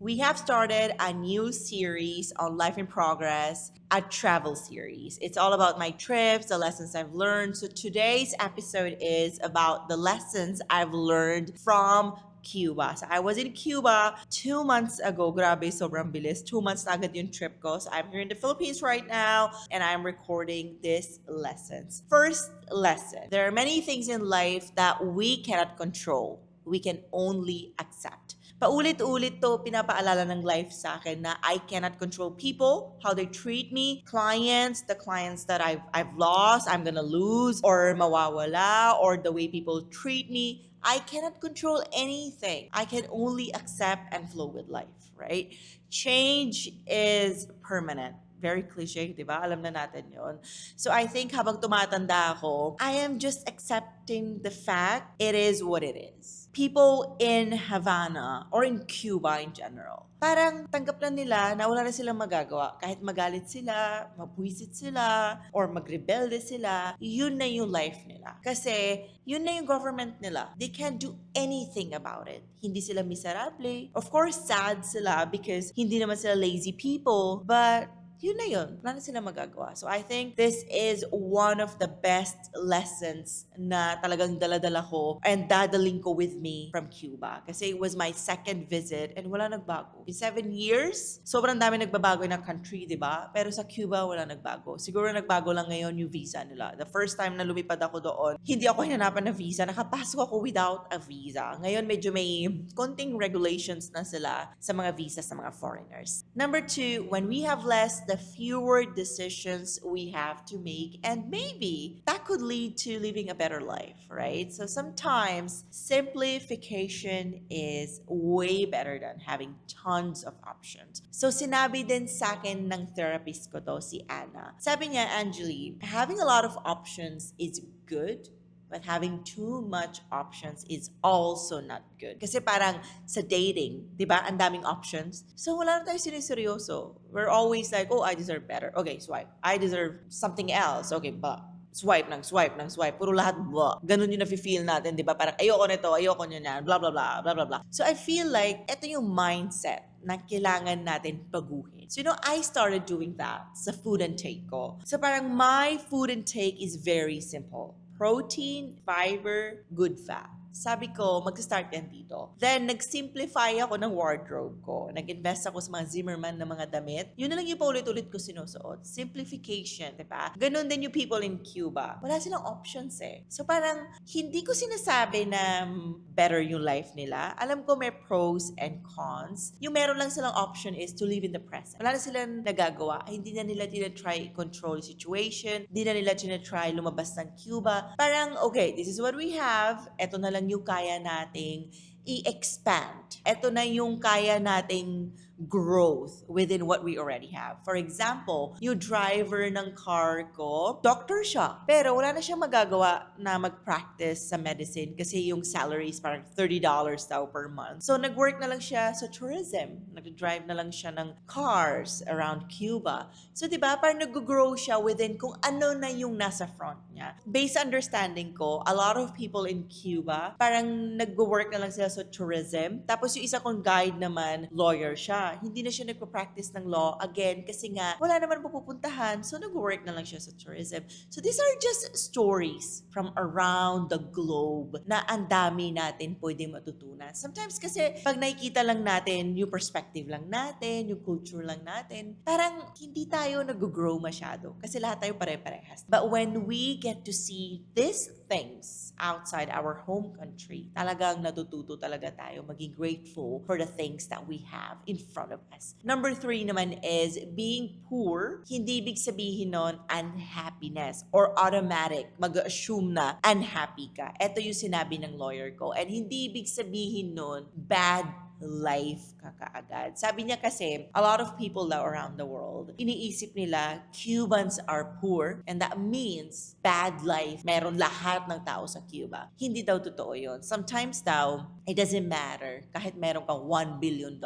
We have started a new series on Life in Progress, a travel series. It's all about my trips, the lessons I've learned. So today's episode is about the lessons I've learned from Cuba. So I was in Cuba 2 months ago. Grabe, sobrang bilis. 2 months na agad yung trip ko. So I'm here in the Philippines right now and I'm recording these lessons. First lesson. There are many things in life that we cannot control. We can only accept. Paulit-ulit to pinapaalala ng life sa akin na I cannot control people, how they treat me, clients, the clients that I've lost, I'm gonna lose, or mawawala, or the way people treat me. I cannot control anything. I can only accept and flow with life, right? Change is permanent. Very cliche, di ba? Alam na natin yon. So I think habang tumatanda ako, I am just accepting the fact it is what it is. People in Havana or in Cuba in general, parang tanggap na nila na wala na silang magagawa. Kahit magalit sila, mabwisit sila, or magrebelde sila, yun na yung life nila. Kasi yun na yung government nila. They can't do anything about it. Hindi sila miserable. Of course, sad sila because hindi naman sila lazy people, but yun na yun. Wala na sila magagawa. So I think this is one of the best lessons na talagang dala-dala ko and dadaling ko with me from Cuba. Kasi it was my second visit and wala nagbago. In 7 years, sobrang dami nagbabago ng country, di ba? Pero sa Cuba, wala nagbago. Siguro nagbago lang ngayon yung visa nila. The first time na lumipad ako doon, hindi ako hinanapan ng visa. Nakapasok ako without a visa. Ngayon, medyo may konting regulations na sila sa mga visas sa mga foreigners. Number 2, when we have less, the fewer decisions we have to make, and maybe that could lead to living a better life, right? So sometimes simplification is way better than having tons of options. So sinabi din sa akin ng therapist ko to, si Anna. Sabi niya, Angeli, having a lot of options is good, but having too much options is also not good. Kasi parang sa dating, di ba, ang daming options. So wala na tayo siniseryoso. We're always like, oh, I deserve better. Okay, swipe. I deserve something else. Okay, but swipe ng swipe ng swipe. Puro lahat, blah. Ganun yung nafe-feel natin, di ba? Parang ayoko nito, ayoko nyo na, blah, blah, blah, blah, blah, blah. So I feel like, ito yung mindset na kailangan natin baguhin. So, I started doing that sa food intake ko. So, parang my food intake is very simple. Protein, fiber, good fat. Sabi ko, mag-start yan dito. Then, nag-simplify ako ng wardrobe ko. Nag-invest ako sa mga Zimmermann na mga damit. Yun na lang yung paulit-ulit ko sinusuot. Simplification, diba? Ganon din yung people in Cuba. Wala silang options eh. So, parang, hindi ko sinasabi na better yung life nila. Alam ko may pros and cons. Yung meron lang silang option is to live in the present. Wala na silang nagagawa. Hindi na nila tinatry control situation. Hindi na nila tinatry lumabas ng Cuba. Parang, okay, this is what we have. Eto na lang yung kaya nating i-expand. Ito na yung kaya nating growth within what we already have. For example, yung driver ng car ko, doctor siya. Pero wala na siyang magagawa na mag-practice sa medicine kasi yung salary is parang $30 daw per month. So, nag-work na lang siya sa tourism. Nag-drive na lang siya ng cars around Cuba. So, di ba, parang nag-grow siya within kung ano na yung nasa front niya. Based understanding ko, a lot of people in Cuba, parang nag-work na lang sila sa tourism. Tapos yung isa kong guide naman, lawyer siya. Hindi na siya nagpa-practice ng law again kasi nga wala naman pupuntahan. So nag-work na lang siya sa tourism. So these are just stories from around the globe na ang dami natin pwedeng matutunan. Sometimes kasi pag nakikita lang natin yung perspective lang natin, yung culture lang natin, parang hindi tayo nag-grow masyado kasi lahat tayo pare-parehas. But when we get to see these things outside our home country, talagang natututo talaga tayo maging grateful for the things that we have in front of us. Number 3 naman is being poor. Hindi ibig sabihin nun unhappiness or automatic mag-assume na unhappy ka. Ito yung sinabi ng lawyer ko. And hindi ibig sabihin nun bad life ka kaagad. Sabi niya kasi, a lot of people now around the world, iniisip nila, Cubans are poor and that means bad life. Meron lahat ng tao sa Cuba. Hindi daw totoo yun. Sometimes daw, it doesn't matter kahit meron kang $1 billion.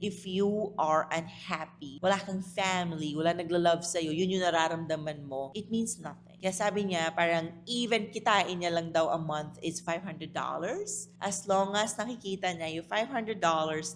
If you are unhappy, wala kang family, wala nagla-love sa'yo, yun yung nararamdaman mo, it means nothing. Kaya sabi niya, parang even kitain niya lang daw a month is $500. As long as nakikita niya yung $500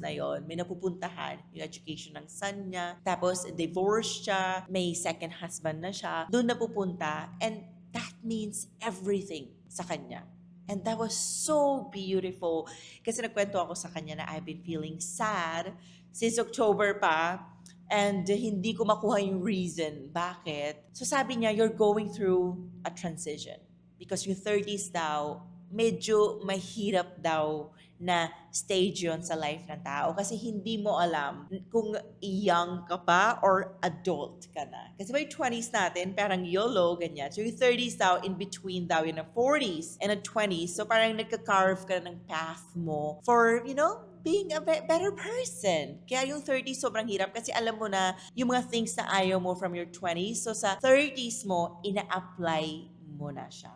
na yon, may napupuntahan yung education ng son niya. Tapos, divorced siya, may second husband na siya, doon napupunta. And that means everything sa kanya. And that was so beautiful. Kasi nagkwento ako sa kanya na I've been feeling sad since October pa. And hindi ko makuha yung reason. Bakit? So sabi niya, you're going through a transition. Because yung 30s daw, medyo mahirap daw na stage yon sa life ng tao. Kasi hindi mo alam kung young ka pa or adult ka na. Kasi may 20s natin, parang YOLO, ganyan. So yung 30s daw, in between daw yun ng 40s and the 20s. So parang nagka-carve ka ng path mo for, being a better person. Kaya yung 30s sobrang hirap kasi alam mo na yung mga things na ayaw mo from your 20s. So sa 30s mo, ina-apply mo na siya.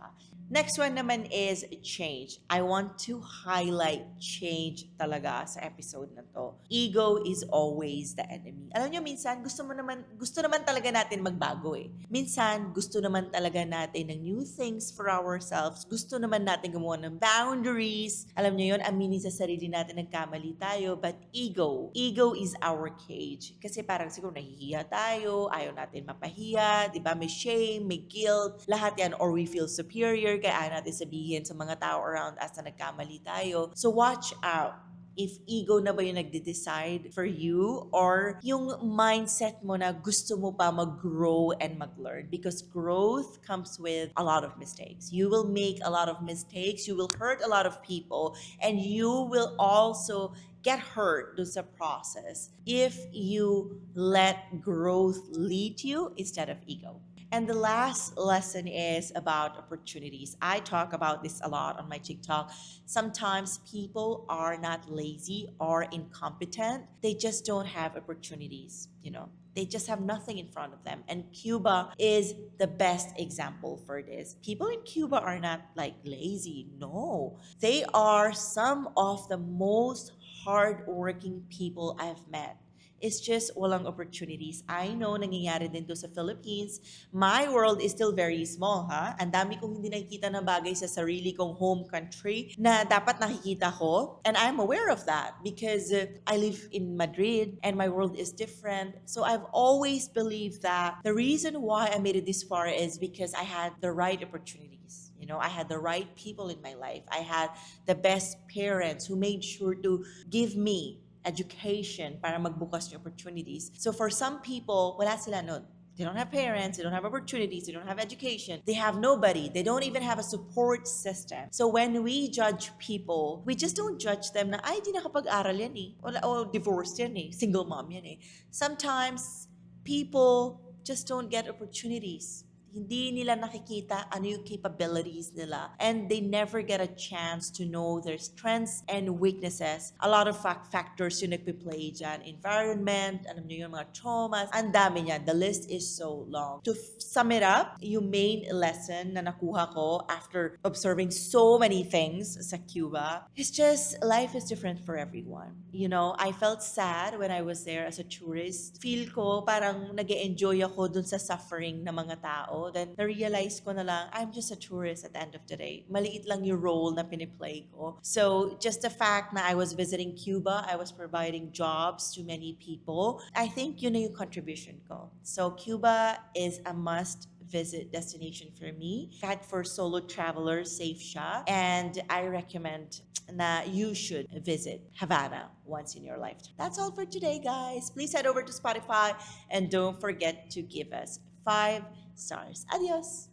Next one naman is change. I want to highlight change talaga sa episode na to. Ego is always the enemy. Alam niyo, minsan gusto naman talaga natin magbago eh. Minsan gusto naman talaga natin ng new things for ourselves. Gusto naman natin gumawa ng boundaries. Alam niyo yun, aminin sa sarili natin nagkamali tayo. But ego is our cage. Kasi parang siguro nahihiya tayo, ayaw natin mapahiya, di ba? May shame, may guilt, lahat yan, or we feel superior, kaya ayaw natin sabihin sa mga tao around us na nagkamali tayo. So watch out if ego na ba yung nagde-decide for you or yung mindset mo na gusto mo pa mag-grow and mag-learn, because growth comes with a lot of mistakes. You will make a lot of mistakes, you will hurt a lot of people, and you will also get hurt dun sa process if you let growth lead you instead of ego. And the last lesson is about opportunities. I talk about this a lot on my TikTok. Sometimes people are not lazy or incompetent. They just don't have opportunities, They just have nothing in front of them. And Cuba is the best example for this. People in Cuba are not like lazy. No. They are some of the most hardworking people I've met. It's just walang opportunities. I know nangyayari din to sa Philippines. My world is still very small, ha? Ang dami kong hindi nakikita na bagay sa sarili kong home country na dapat nakikita ko. And I'm aware of that because I live in Madrid and my world is different. So I've always believed that the reason why I made it this far is because I had the right opportunities. I had the right people in my life. I had the best parents who made sure to give me education para magbukas yung opportunities. So for some people, wala sila nun. They don't have parents, they don't have opportunities, they don't have education, they have nobody, they don't even have a support system. So when we judge people, we just don't judge them na, ay, di nakapag-aral yan eh. O divorced yan eh. Single mom yan eh. Sometimes, people just don't get opportunities. Hindi nila nakikita ano yung capabilities nila, and they never get a chance to know their strengths and weaknesses. A lot of factors yung nagpe-play dyan. Environment, alam nyo yung mga traumas, ang dami niya. The list is so long. To sum it up, yung main lesson na nakuha ko after observing so many things sa Cuba is just life is different for everyone. I felt sad when I was there as a tourist. Feel ko parang nag-e-enjoy ako dun sa suffering ng mga tao. Then, na-realize ko na lang, I'm just a tourist at the end of the day. Maliit lang yung role na piniplay ko. So, just the fact na I was visiting Cuba, I was providing jobs to many people, I think yun na yung contribution ko. So, Cuba is a must-visit destination for me. Kahit for solo travelers, safe siya. And I recommend na you should visit Havana once in your lifetime. That's all for today, guys. Please head over to Spotify and don't forget to give us 5 stars. Adios!